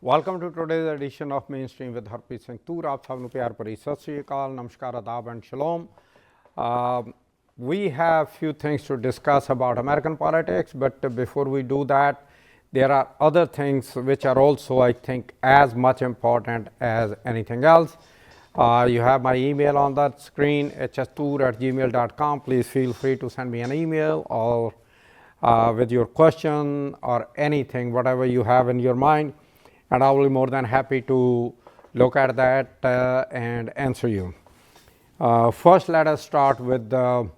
Welcome to today's edition of Mainstream with Harpreet Singh Toor. आप सबनों प्यार भरी सत श्री अकाल, नमस्कार, आदाब and shalom. We have few things to discuss about American politics, but before we do that, there are other things which are also, I think, as much important as anything else. You have my email on that screen, hstoor@gmail.com. Please feel free to send me an email or with your question or anything, whatever you have in your mind, and I will be more than happy to look at that and answer you. First, let us start with Prime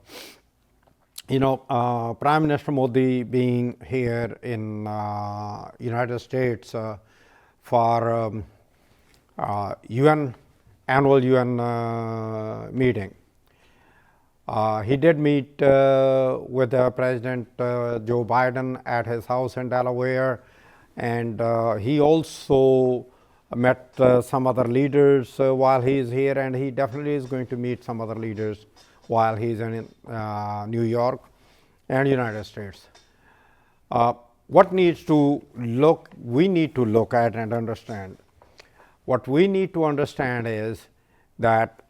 Minister Modi being here in United States for annual UN meeting. He did meet with President Joe Biden at his house in Delaware, and he also met some other leaders while he is here, and he definitely is going to meet some other leaders while he is in New York and United States. What needs to we need to look at and understand. What we need to understand is that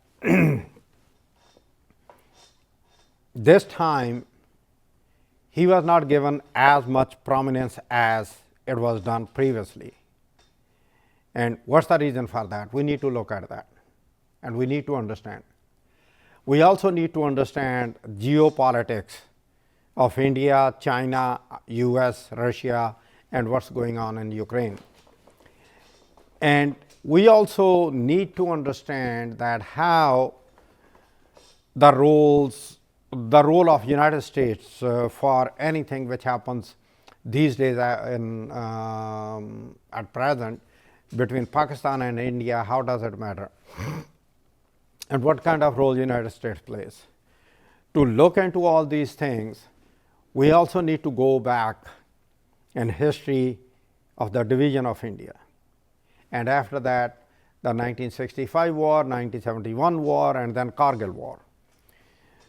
this time he was not given as much prominence as it was done previously. And what's the reason for that? We need to look at that and we need to understand. We also need to understand geopolitics of India, China, US, Russia, and what's going on in Ukraine. And we also need to understand that how the role of United States for anything which happens these days at present between Pakistan and India, how does it matter? And what kind of role United States plays? To look into all these things, we also need to go back in history of the division of India. And after that, the 1965 war, 1971 war, and then Kargil war.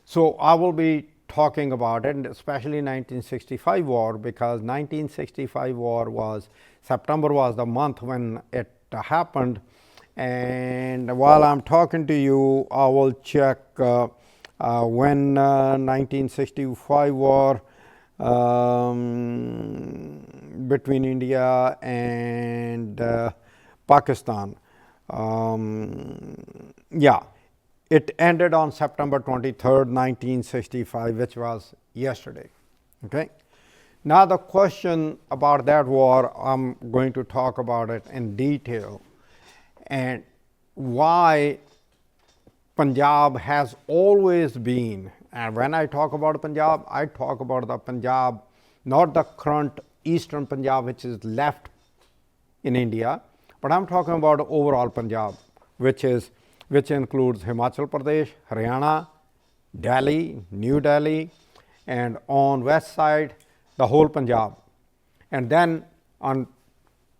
So I will be talking about it, especially 1965 war, because 1965 war was, September was the month when it happened. And while I'm talking to you, I will check when 1965 war between India and Pakistan. It ended on September 23rd, 1965, which was yesterday. Okay. Now the question about that war, I'm going to talk about it in detail, and why Punjab has always been, and when I talk about Punjab, I talk about the Punjab, not the current eastern Punjab which is left in India, but I'm talking about overall Punjab, which includes Himachal Pradesh, Haryana, Delhi, New Delhi, and on west side, the whole Punjab. And then on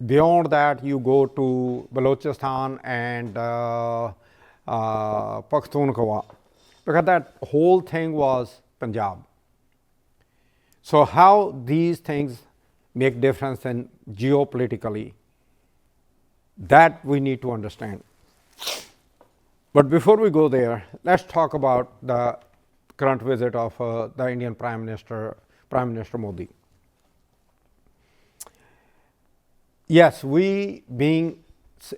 beyond that, you go to Balochistan and Pakhtunkhwa, because that whole thing was Punjab. So how these things make difference in geopolitically, that we need to understand. But before we go there, let's talk about the current visit of the Indian Prime Minister Modi. Yes, we being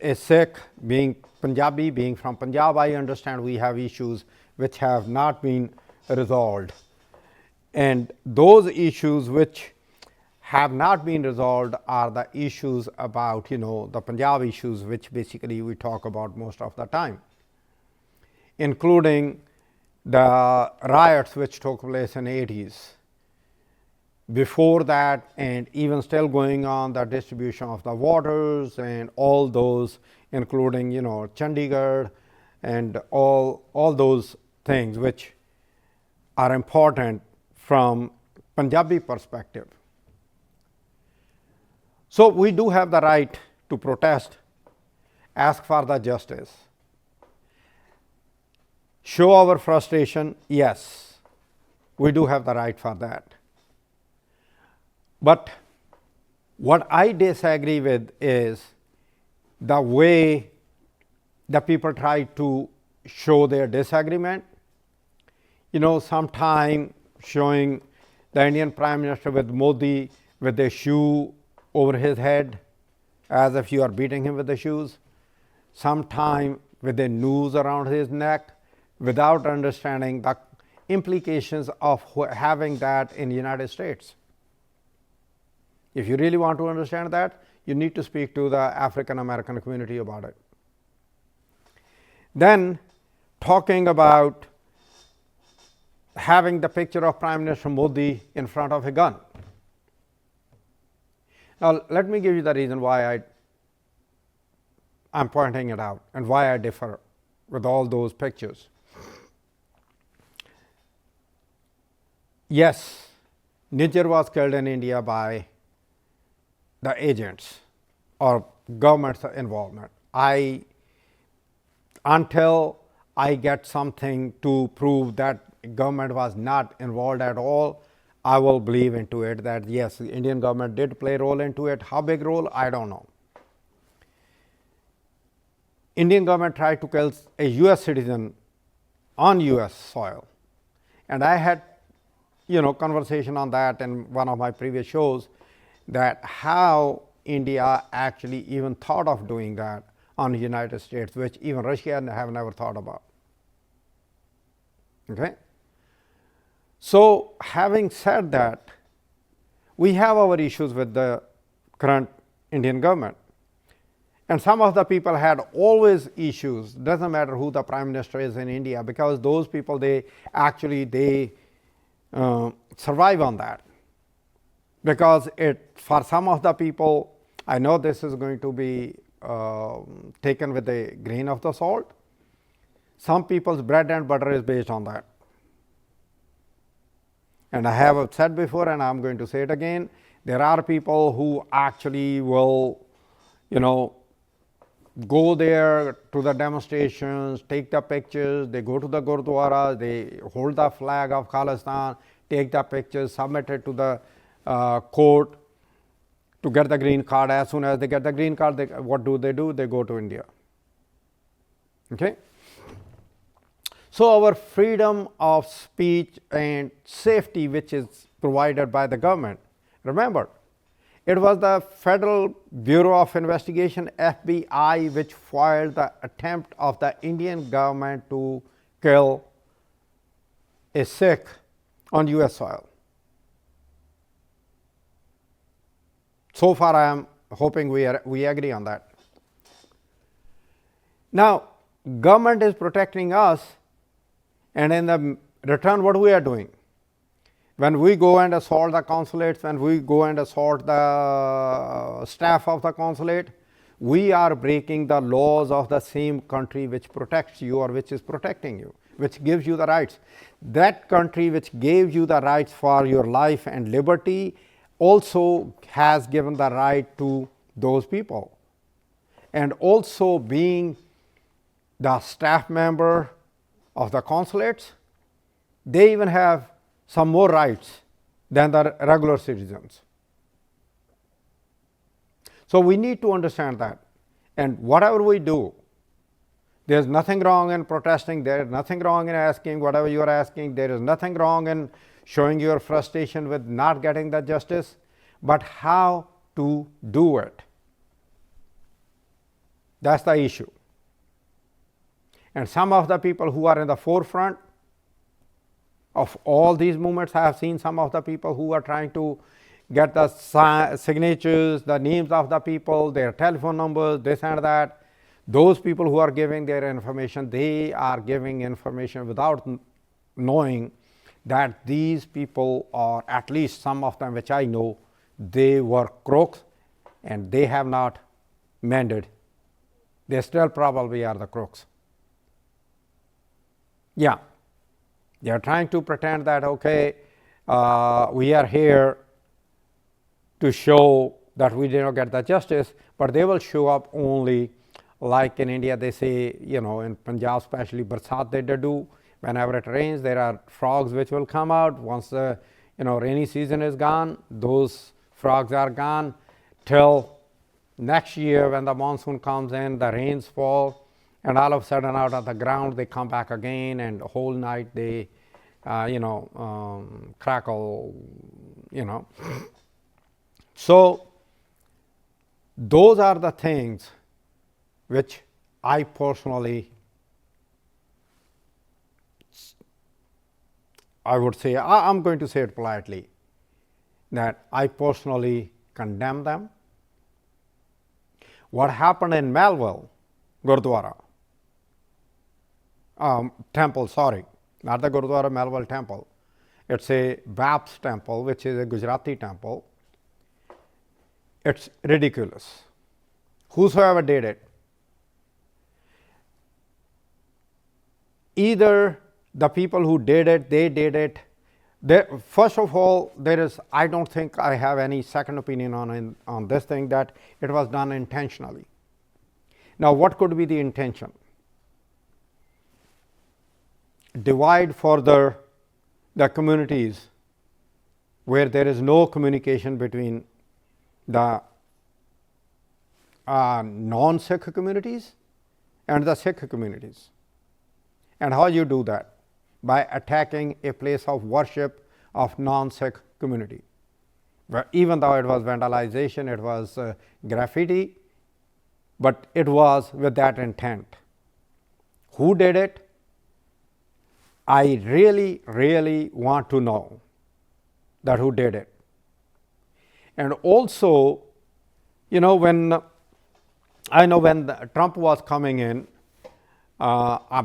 a Sikh, being Punjabi, being from Punjab, I understand we have issues which have not been resolved. And those issues which have not been resolved are the issues about, the Punjab issues, which basically we talk about most of the time, including the riots which took place in the 80s. Before that, and even still going on, the distribution of the waters and all those, including, Chandigarh and all those things which are important from Punjabi perspective. So we do have the right to protest, ask for the justice, show our frustration. Yes, we do have the right for that. But what I disagree with is the way the people try to show their disagreement. Sometime showing the Indian Prime Minister with Modi with a shoe over his head as if you are beating him with the shoes, sometime with a noose around his neck without understanding the implications of having that in the United States. If you really want to understand that, you need to speak to the African American community about it. Then talking about having the picture of Prime Minister Modi in front of a gun. Now, let me give you the reason why I'm pointing it out and why I differ with all those pictures. Yes, Niger was killed in India by the agents or government's involvement. Until I get something to prove that government was not involved at all, I will believe into it that yes, the Indian government did play a role into it. How big role, I don't know. Indian government tried to kill a US citizen on US soil, and I had conversation on that in one of my previous shows, that how India actually even thought of doing that on the United States, which even Russia have never thought about. Okay. So having said that, we have our issues with the current Indian government, and some of the people had always issues. Doesn't matter who the Prime Minister is in India, because those people they survive on that, because for some of the people, I know this is going to be taken with a grain of the salt. Some people's bread and butter is based on that. And I have said before, and I'm going to say it again, there are people who actually will, go there to the demonstrations, take the pictures, they go to the Gurdwara, they hold the flag of Khalistan, take the pictures, submit it to the court to get the green card. As soon as they get the green card, what do? They go to India. Okay. So our freedom of speech and safety, which is provided by the government, remember, it was the Federal Bureau of Investigation, FBI, which foiled the attempt of the Indian government to kill a Sikh on US soil. So far, I am hoping we agree on that. Now, government is protecting us, and in the return, what we are doing? When we go and assault the consulates, when we go and assault the staff of the consulate, we are breaking the laws of the same country which protects you or which is protecting you, which gives you the rights. That country which gave you the rights for your life and liberty also has given the right to those people. And also being the staff member of the consulates, they even have some more rights than the regular citizens. So we need to understand that. And whatever we do, there is nothing wrong in protesting, there is nothing wrong in asking whatever you are asking, there is nothing wrong in showing your frustration with not getting the justice, but how to do it. That's the issue. And some of the people who are in the forefront of all these movements, I have seen some of the people who are trying to get the signatures, the names of the people, their telephone numbers, this and that. Those people who are giving their information, they are giving information without knowing that these people, or at least some of them which I know, they were crooks and they have not mended. They still probably are the crooks. Yeah, they are trying to pretend that, okay, we are here to show that we did not get the justice, but they will show up only like in India. They say, in Punjab especially, barsat they do. Whenever it rains, there are frogs which will come out. Once the rainy season is gone, those frogs are gone till Next year, when the monsoon comes in, the rains fall, and all of a sudden, out of the ground, they come back again, and the whole night they, crackle, So, those are the things which I personally, I would say, I'm going to say it politely, that I personally condemn them. What happened in Melville, Gurdwara, temple, sorry, not the Gurdwara Melville temple. It's a Baptist temple, which is a Gujarati temple. It's ridiculous. Whosoever did it, either the people who did it, they did it. First of all, I don't think I have any second opinion on this thing, that it was done intentionally. Now, what could be the intention? Divide further the communities where there is no communication between the non-Sikh communities and the Sikh communities. And how you do that? By attacking a place of worship of non-Sikh community. Where even though it was vandalization, it was graffiti, but it was with that intent. Who did it? I really, really want to know that who did it. And also, when Trump was coming in,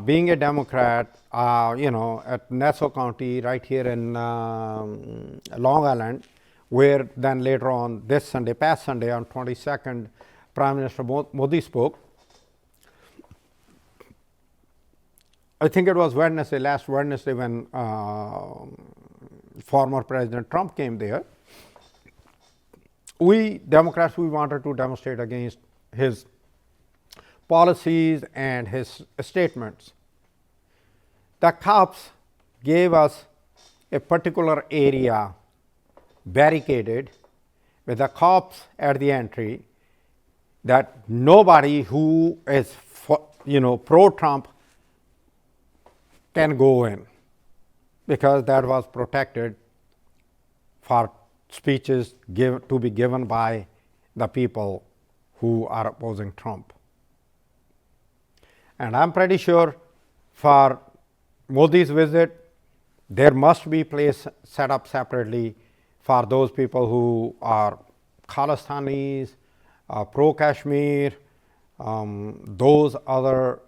being a Democrat, at Nassau County, right here in Long Island, where then later on this Sunday, past Sunday on 22nd, Prime Minister Modi spoke. I think it was last Wednesday, when former President Trump came there. We Democrats, we wanted to demonstrate against his policies and his statements. The cops gave us a particular area barricaded with the cops at the entry, that nobody who is pro-Trump can go in, because that was protected for speeches to be given by the people who are opposing Trump. And I'm pretty sure for Modi's visit, there must be place set up separately for those people who are Khalistanis, pro-Kashmir, those other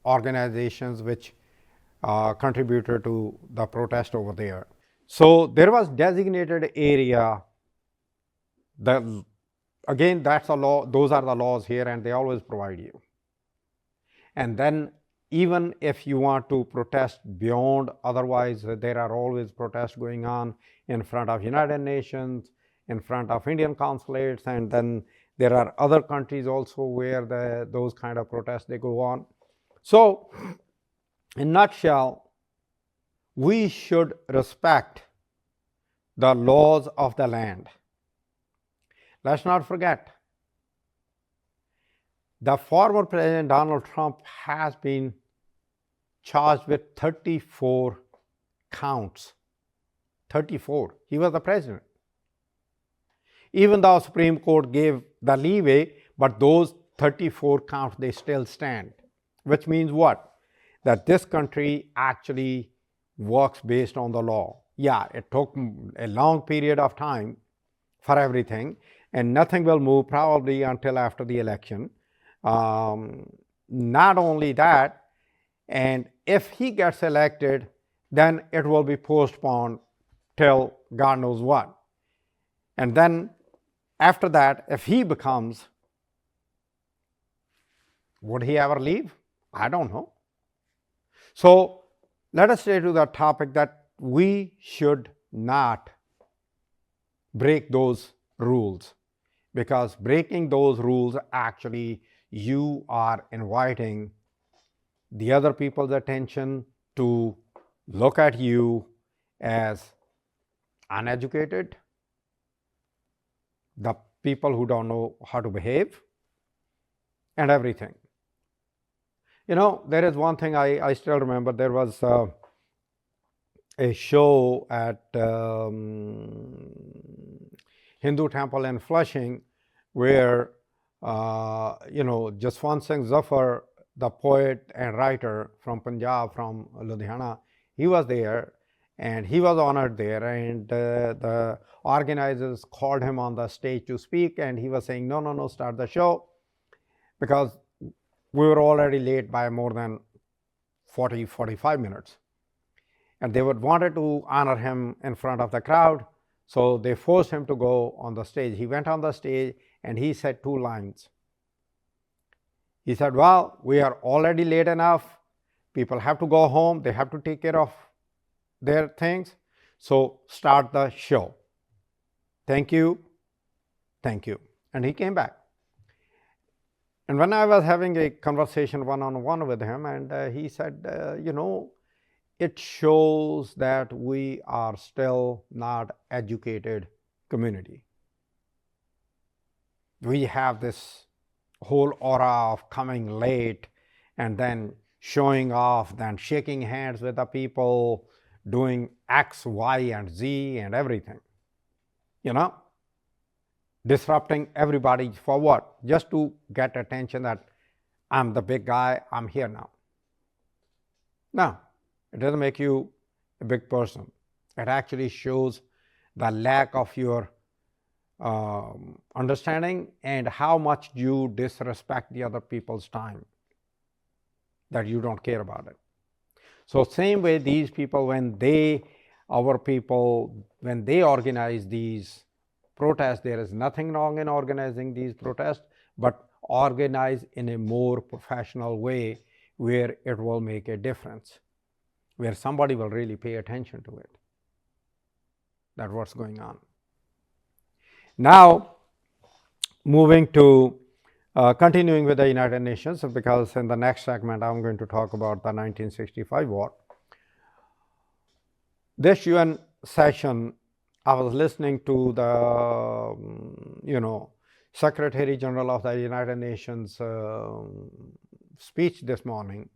organizations which contributed to the protest over there. So there was designated area. Again, that's a law. Those are the laws here, and they always provide you. And then, even if you want to protest beyond, otherwise there are always protests going on in front of United Nations, in front of Indian consulates, and then there are other countries also where those kind of protests they go on. So, in a nutshell, we should respect the laws of the land. Let's not forget, the former President Donald Trump has been charged with 34 counts. 34. He was the president. Even though Supreme Court gave the leeway, but those 34 counts, they still stand. Which means what? That this country actually works based on the law. Yeah, it took a long period of time for everything, and nothing will move probably until after the election. Not only that, and if he gets elected, then it will be postponed till God knows what. And then after that, if he becomes, would he ever leave? I don't know. So let us stay to the topic that we should not break those rules, because breaking those rules, actually you are inviting the other people's attention to look at you as uneducated. The people who don't know how to behave and everything. You know, there is one thing I still remember. There was a show at Hindu temple in Flushing where, Jaswant Singh Zafar, the poet and writer from Punjab, from Ludhiana, he was there and he was honored there, and the organizers called him on the stage to speak, and he was saying, no, start the show, because we were already late by more than 45 minutes. And they wanted to honor him in front of the crowd, so they forced him to go on the stage. He went on the stage and he said 2 lines. He said, well, we are already late enough. People have to go home. They have to take care of their things. So start the show. Thank you. Thank you. And he came back. And when I was having a conversation one-on-one with him, and he said, it shows that we are still not educated community. We have this whole aura of coming late and then showing off, then shaking hands with the people, doing X, Y, and Z and everything. Disrupting everybody for what? Just to get attention that I'm the big guy, I'm here now. No, it doesn't make you a big person. It actually shows the lack of your understanding and how much you disrespect the other people's time, that you don't care about it. So same way, these people, when they organize these protests, there is nothing wrong in organizing these protests, but organize in a more professional way where it will make a difference, where somebody will really pay attention to it. That's what's going on. Now, moving to continuing with the United Nations, because in the next segment I'm going to talk about the 1965 war. This UN session, I was listening to the Secretary General of the United Nations speech this morning,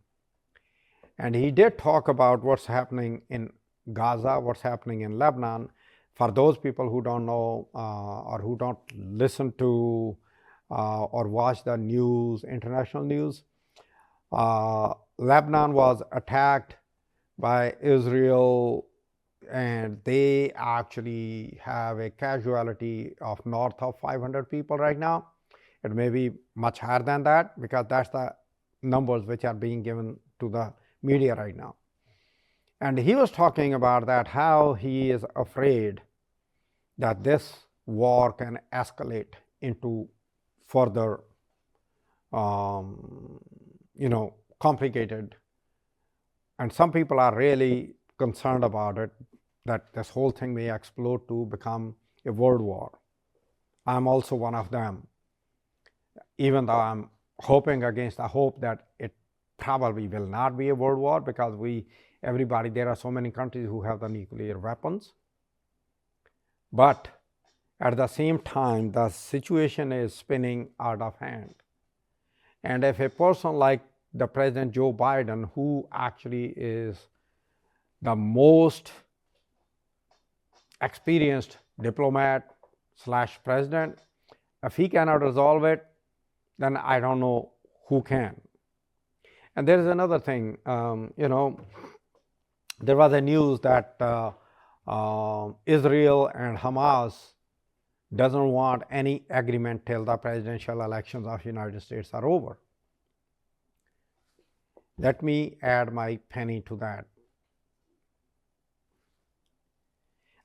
and he did talk about what's happening in Gaza, what's happening in Lebanon. For those people who don't know or who don't listen to or watch the news, international news, Lebanon was attacked by Israel, and they actually have a casualty of north of 500 people right now. It may be much higher than that, because that's the numbers which are being given to the media right now. And he was talking about that, how he is afraid that this war can escalate into further, complicated. And some people are really concerned about it, that this whole thing may explode to become a world war. I'm also one of them, even though I'm hoping against the hope that it probably will not be a world war, because there are so many countries who have the nuclear weapons. But at the same time, the situation is spinning out of hand. And if a person like the President Joe Biden, who actually is the most experienced diplomat / president, if he cannot resolve it, then I don't know who can. And there is another thing, there was a news that Israel and Hamas doesn't want any agreement till the presidential elections of the United States are over. Let me add my penny to that.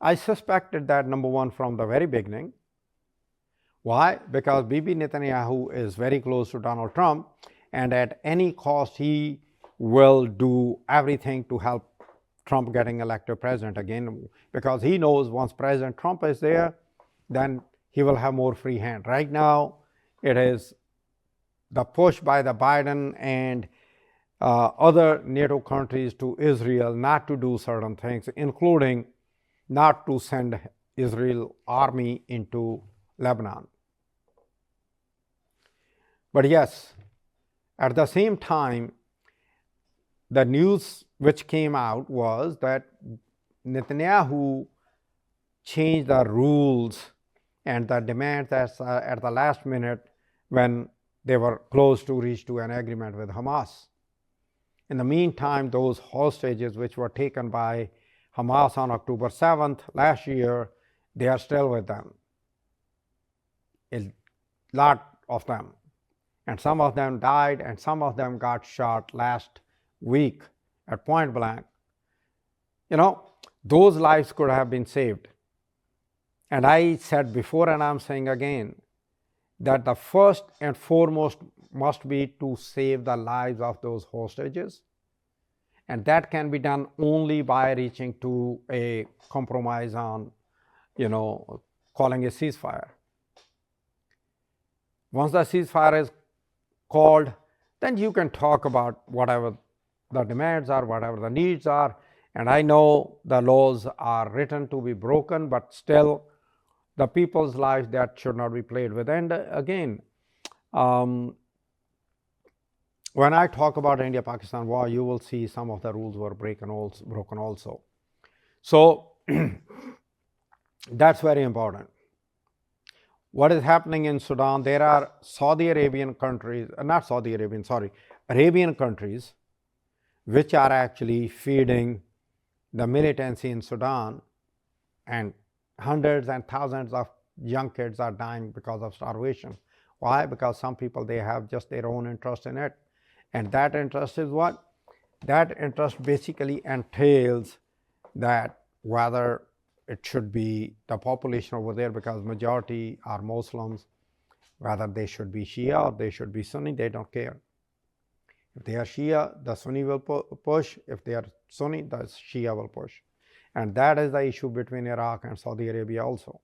I suspected that, number one, from the very beginning. Why? Because Bibi Netanyahu is very close to Donald Trump, and at any cost he will do everything to help Trump getting elected president again, because he knows once President Trump is there, then he will have more free hand. Right now, it is the push by the Biden and other NATO countries to Israel not to do certain things, including not to send Israel army into Lebanon. But yes, at the same time, the news which came out was that Netanyahu changed the rules and the demands at the last minute when they were close to reach to an agreement with Hamas. In the meantime, those hostages which were taken by Hamas on October 7th last year, they are still with them. A lot of them. And some of them died and some of them got shot last week at point blank. You know, those lives could have been saved. And I said before and I'm saying again that the first and foremost must be to save the lives of those hostages. And that can be done only by reaching to a compromise on, calling a ceasefire. Once the ceasefire is called, then you can talk about whatever the demands are, whatever the needs are. And I know the laws are written to be broken, but still the people's lives, that should not be played with. And again, when I talk about India-Pakistan war, you will see some of the rules were broken also. So that's very important. What is happening in Sudan? There are Arabian countries which are actually feeding the militancy in Sudan, and hundreds and thousands of young kids are dying because of starvation. Why? Because some people, they have just their own interest in it. And that interest is what? That interest basically entails that whether it should be the population over there, because majority are Muslims, whether they should be Shia or they should be Sunni, they don't care. If they are Shia, the Sunni will push. If they are Sunni, the Shia will push. And that is the issue between Iraq and Saudi Arabia also.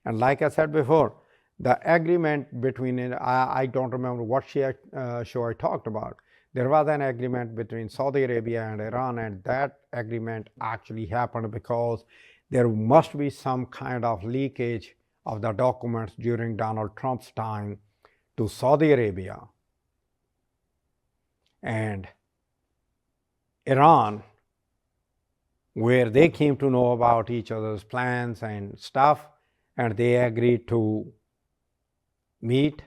And like I said before, the agreement between, I don't remember what show I talked about. There was an agreement between Saudi Arabia and Iran, and that agreement actually happened because there must be some kind of leakage of the documents during Donald Trump's time to Saudi Arabia and Iran, where they came to know about each other's plans and stuff, and they agreed to meet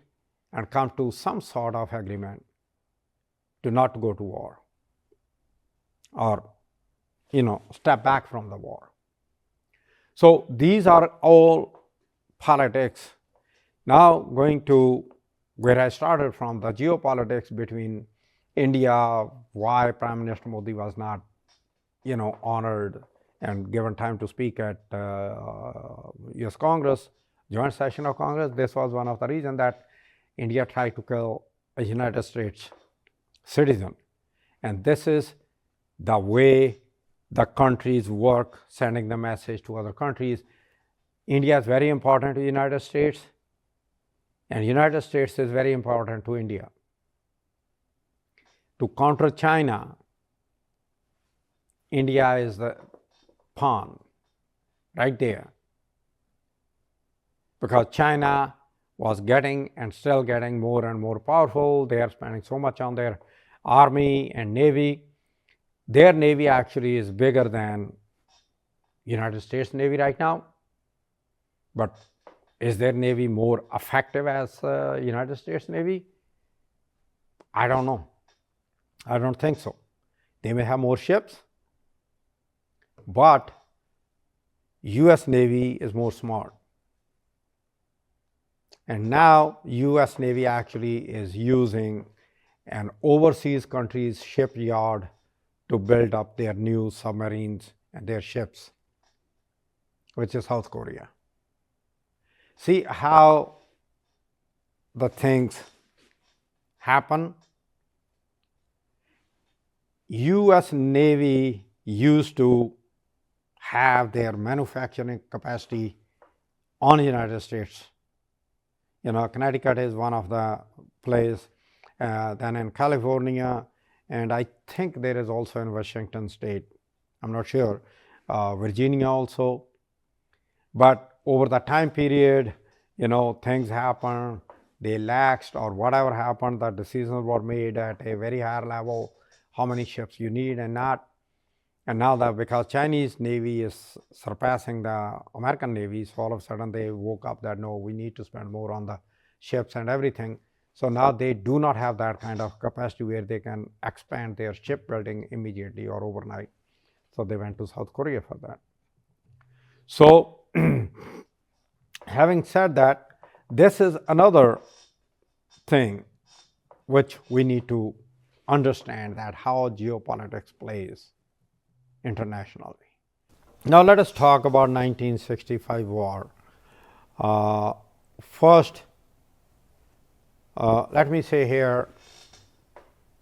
and come to some sort of agreement to not go to war or, step back from the war. So these are all politics. Now going to where I started from, the geopolitics between India, why Prime Minister Modi was not, honored and given time to speak at US Congress, joint session of Congress. This was one of the reasons that India tried to kill a United States citizen. And this is the way the countries work, sending the message to other countries. India is very important to the United States, and United States is very important to India. To counter China, India is the pawn right there, because China was getting and still getting more and more powerful. They are spending so much on their army and navy. Their navy actually is bigger than United States Navy right now. But is their navy more effective as United States Navy? I don't know. I don't think so. They may have more ships, but US Navy is more smart. And now US Navy actually is using an overseas country's shipyard to build up their new submarines and their ships, which is South Korea. See how the things happen. US Navy used to have their manufacturing capacity on the United States. Connecticut is one of the places, then in California, and I think there is also in Washington State. I'm not sure. Virginia also. But over the time period, things happen. they laxed or whatever happened, the decisions were made at a very high level, how many ships you need and not. And now that because Chinese Navy is surpassing the American Navy, so all of a sudden they woke up that no, we need to spend more on the ships and everything. So now they do not have that kind of capacity where they can expand their shipbuilding immediately or overnight. So they went to South Korea for that. So having said that, this is another thing which we need to understand, that how geopolitics plays internationally. Now let us talk about 1965 war. First, let me say here,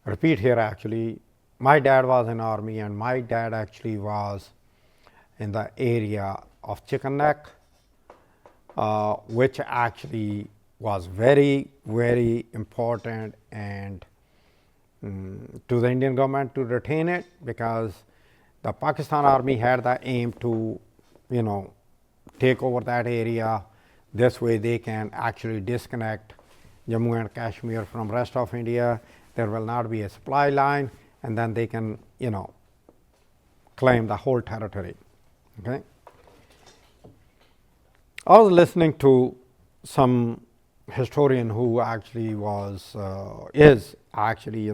repeat here actually, my dad was in army and my dad actually was in the area of Chicken Neck, which actually was very, very important and to the Indian government to retain it, because the Pakistan army had the aim to, take over that area. This way they can actually disconnect Jammu and Kashmir from rest of India. There will not be a supply line, and then they can, claim the whole territory. Okay. I was listening to some historian who actually is actually,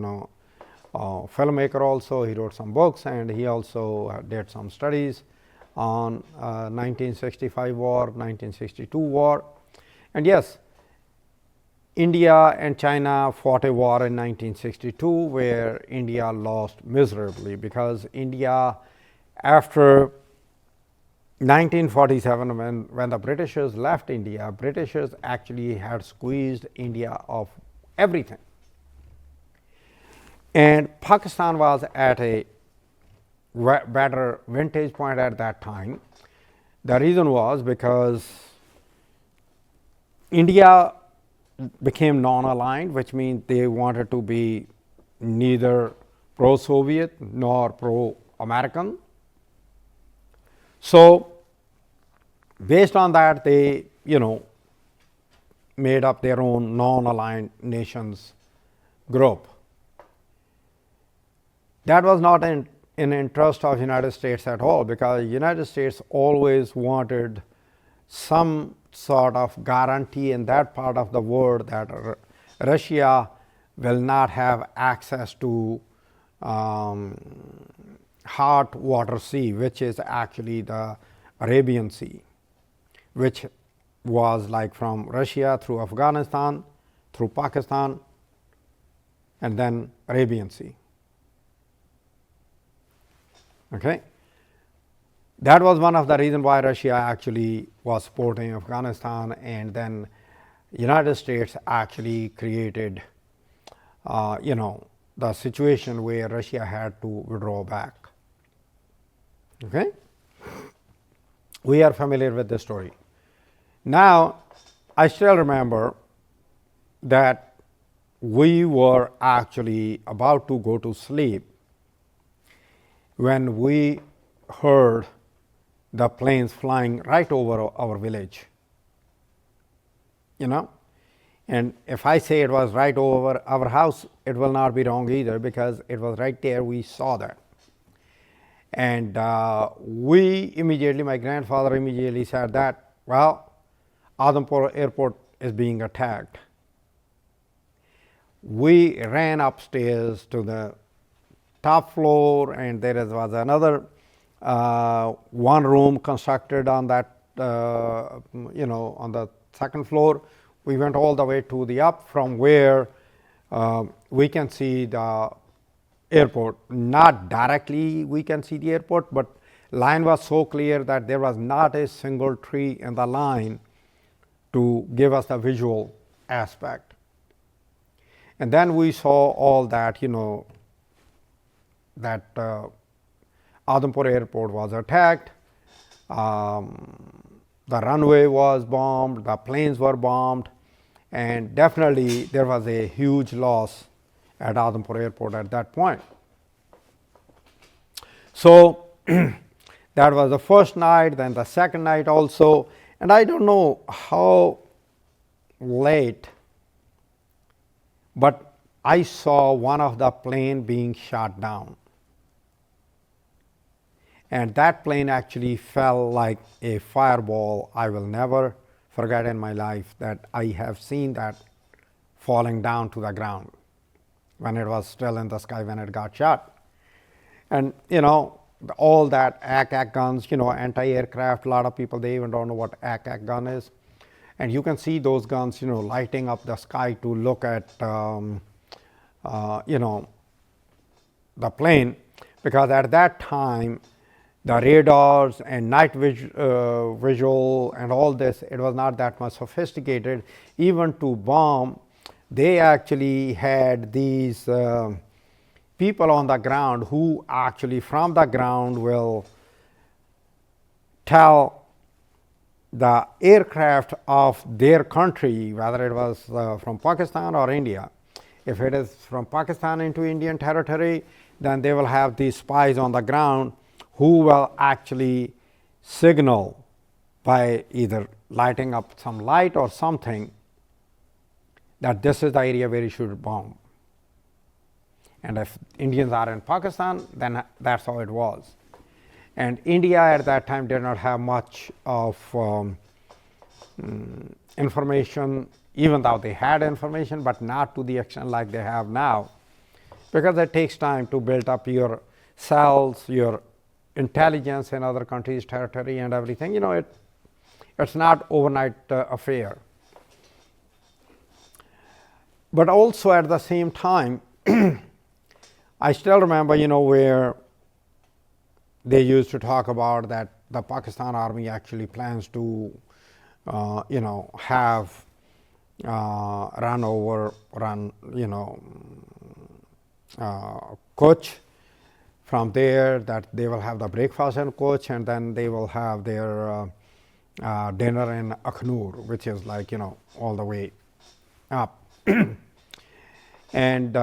filmmaker also. He wrote some books and he also did some studies on 1965 war, 1962 war. And yes, India and China fought a war in 1962 where India lost miserably, because India, after 1947, when the Britishers left India, Britishers actually had squeezed India of everything. And Pakistan was at a better vantage point at that time. The reason was because India became non-aligned, which means they wanted to be neither pro-Soviet nor pro-American. So based on that, they, made up their own non-aligned nations group. That was not in interest of United States at all, because United States always wanted some sort of guarantee in that part of the world that Russia will not have access to hot water sea, which is actually the Arabian Sea, which was like from Russia through Afghanistan, through Pakistan, and then Arabian Sea. Okay. That was one of the reasons why Russia actually was supporting Afghanistan, and then United States actually created, the situation where Russia had to withdraw back. Okay. We are familiar with this story. Now, I still remember that we were actually about to go to sleep when we heard the planes flying right over our village. And if I say it was right over our house, it will not be wrong either, because it was right there, we saw that. And we immediately, my grandfather immediately said that, well, Adampur airport is being attacked. We ran upstairs to the top floor, and there was another one room constructed on that, on the second floor. We went all the way to the up, from where we can see the airport. Not directly we can see the airport, but line was so clear that there was not a single tree in the line to give us the visual aspect. And then we saw all that, that Adampur airport was attacked, the runway was bombed, the planes were bombed, and definitely there was a huge loss at Adampur airport at that point. So that was the first night, then the second night also, and I don't know how late but I saw one of the plane being shot down. And that plane actually fell like a fireball. I will never forget in my life that I have seen that falling down to the ground when it was still in the sky when it got shot. And all that AK guns, anti-aircraft, a lot of people, they even don't know what AK gun is. And you can see those guns, lighting up the sky to look at, the plane, because at that time, the radars and night visual and all this, it was not that much sophisticated. Even to bomb, they actually had these people on the ground who actually from the ground will tell the aircraft of their country, whether it was from Pakistan or India. If it is from Pakistan into Indian territory, then they will have these spies on the ground who will actually signal by either lighting up some light or something that this is the area where you should bomb. And if Indians are in Pakistan, then that's how it was. And India at that time did not have much of information, even though they had information, but not to the extent like they have now, because it takes time to build up your cells, your intelligence in other countries' territory and everything. It's not overnight affair. But also at the same time, I still remember, where they used to talk about that the Pakistan Army actually plans to, have Koch. From there, that they will have the breakfast in Koch, and then they will have their dinner in Akhnur, which is like, all the way up. And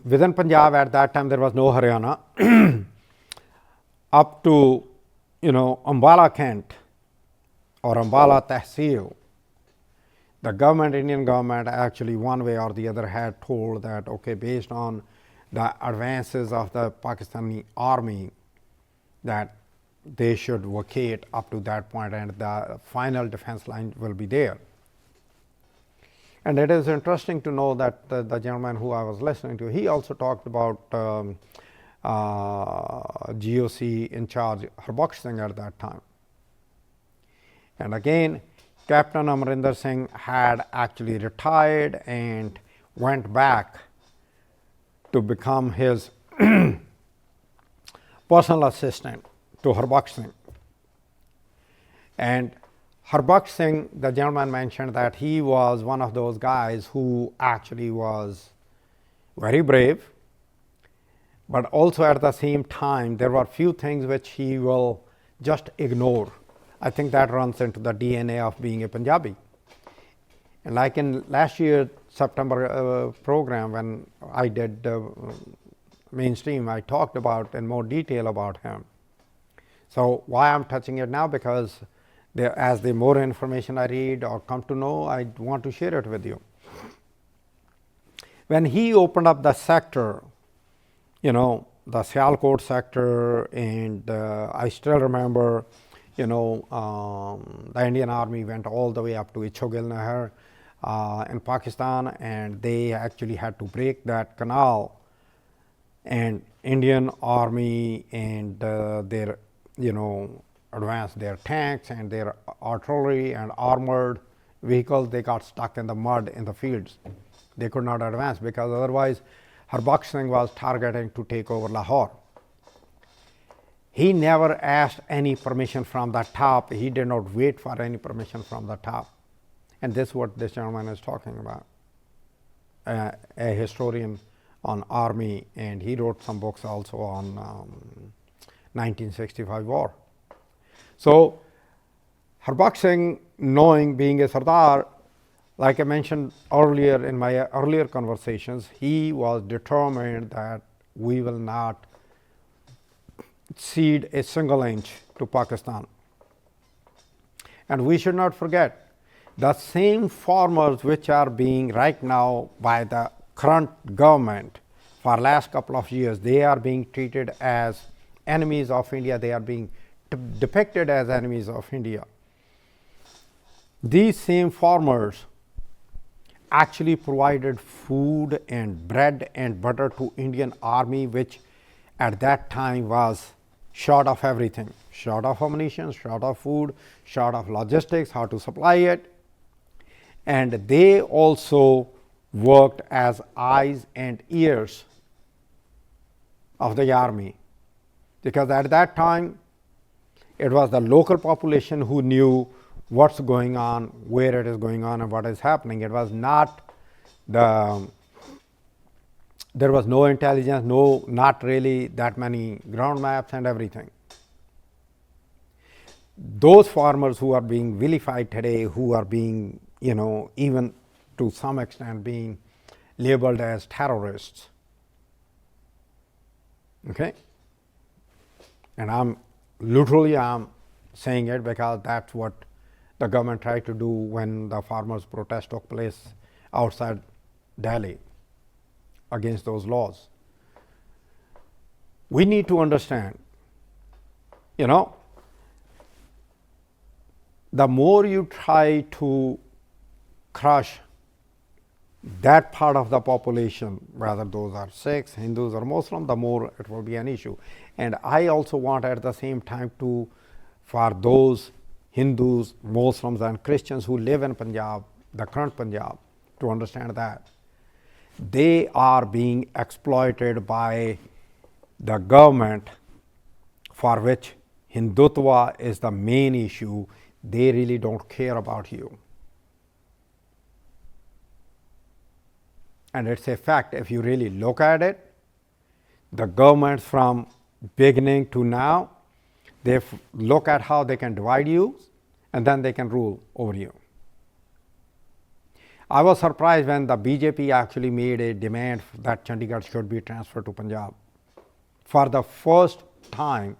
within Punjab at that time, there was no Haryana. Up to, Ambala Kent or Ambala Tehsil, the government, Indian government, actually one way or the other had told that, okay, based on the advances of the Pakistani army, that they should vacate up to that point and the final defense line will be there. And it is interesting to know that the gentleman who I was listening to, he also talked about GOC in charge, P.O.Box Singh at that time. And again, Captain Amrinder Singh had actually retired and went back to become his personal assistant to P.O.Box Singh. And P.O.Box Singh, the gentleman mentioned that he was one of those guys who actually was very brave, but also at the same time, there were few things which he will just ignore. I think that runs into the DNA of being a Punjabi. And like in last year September program, when I did mainstream, I talked about in more detail about him. So why I'm touching it now? Because as the more information I read or come to know, I want to share it with you. When he opened up the sector, the Sialkot sector, and I still remember, the Indian Army went all the way up to Ichogil Nahar in Pakistan, and they actually had to break that canal. And Indian Army and their, advanced their tanks and their artillery and armored vehicles, they got stuck in the mud in the fields. They could not advance because otherwise P.O.Box Singh was targeting to take over Lahore. He never asked any permission from the top. He did not wait for any permission from the top. And this is what this gentleman is talking about, a historian on army, and he wrote some books also on 1965 war. So P.O.Box Singh, knowing being a Sardar, like I mentioned earlier in my earlier conversations, he was determined that we will not cede a single inch to Pakistan. And we should not forget the same farmers which are being right now by the current government for last couple of years, they are being treated as enemies of India. They are being depicted as enemies of India. These same farmers actually provided food and bread and butter to Indian army, which at that time was short of everything, short of ammunition, short of food, short of logistics, how to supply it. And they also worked as eyes and ears of the army, because at that time it was the local population who knew what's going on, where it is going on, and what is happening. It was not there was no intelligence, not really that many ground maps and everything. Those farmers who are being vilified today, who are being, even to some extent being labeled as terrorists. Okay? And I'm saying it because that's what the government tried to do when the farmers' protest took place outside Delhi against those laws. We need to understand, the more you try to crush that part of the population, whether those are Sikhs, Hindus, or Muslims, the more it will be an issue. And I also want at the same time for those Hindus, Muslims, and Christians who live in Punjab, the current Punjab, to understand that they are being exploited by the government, for which Hindutva is the main issue. They really don't care about you. And it's a fact. If you really look at it, the governments from beginning to now, they look at how they can divide you, and then they can rule over you. I was surprised when the BJP actually made a demand that Chandigarh should be transferred to Punjab. For the first time,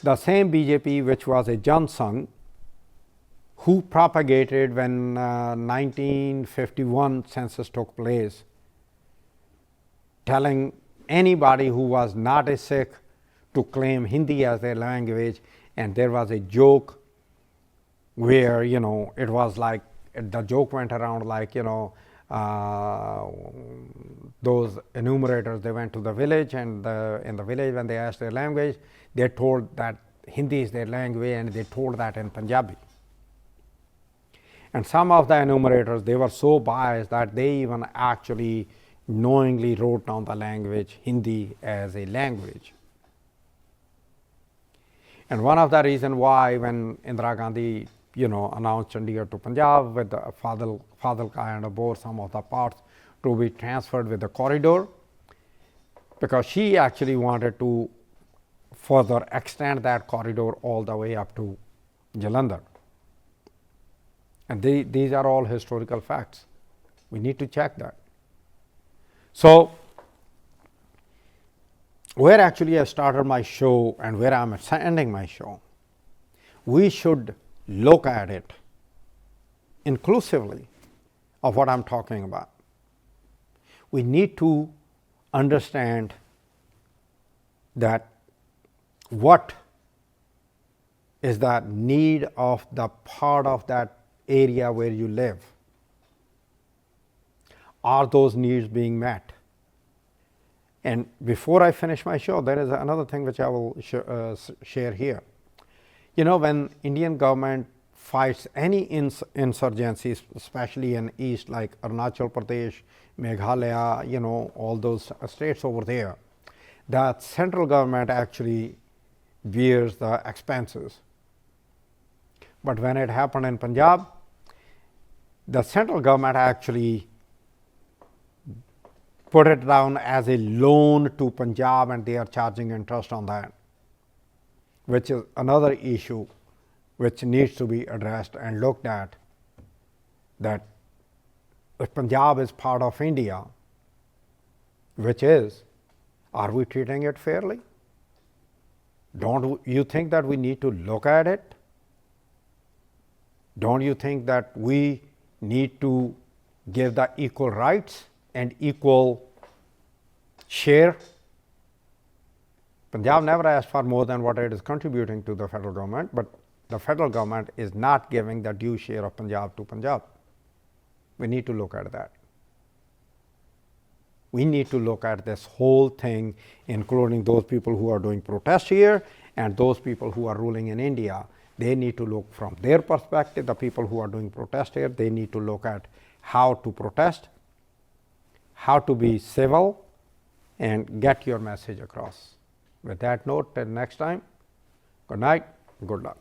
the same BJP which was a Jan Sangh, who propagated when 1951 census took place, telling anybody who was not a Sikh to claim Hindi as their language. And there was a joke where, it was like, the joke went around like, those enumerators, they went to the village, and in the village when they asked their language, they told that Hindi is their language, and they told that in Punjabi. And some of the enumerators, they were so biased that they even actually knowingly wrote down the language Hindi as a language. And one of the reasons why when Indira Gandhi, announced Chandigarh to Punjab with the Fadilka and Abor, some of the parts to be transferred with the corridor, because she actually wanted to further extend that corridor all the way up to Jalandhar. And these are all historical facts. We need to check that. So, where actually I started my show and where I'm ending my show, we should look at it inclusively of what I'm talking about. We need to understand that what is the need of the part of that area where you live. Are those needs being met? And before I finish my show, there is another thing which I will share here. When Indian government fights any insurgencies, especially in east like Arunachal Pradesh, Meghalaya, all those states over there, the central government actually bears the expenses. But when it happened in Punjab, the central government actually put it down as a loan to Punjab, and they are charging interest on that, which is another issue which needs to be addressed and looked at, that if Punjab is part of India, which is, are we treating it fairly? Don't you think that we need to look at it? Don't you think that we need to give the equal rights and equal share? Punjab never asked for more than what it is contributing to the federal government, but the federal government is not giving the due share of Punjab to Punjab. We need to look at that. We need to look at this whole thing, including those people who are doing protest here and those people who are ruling in India. They need to look from their perspective. The people who are doing protest here, they need to look at how to protest, how to be civil, and get your message across. With that note, till next time, good night, good luck.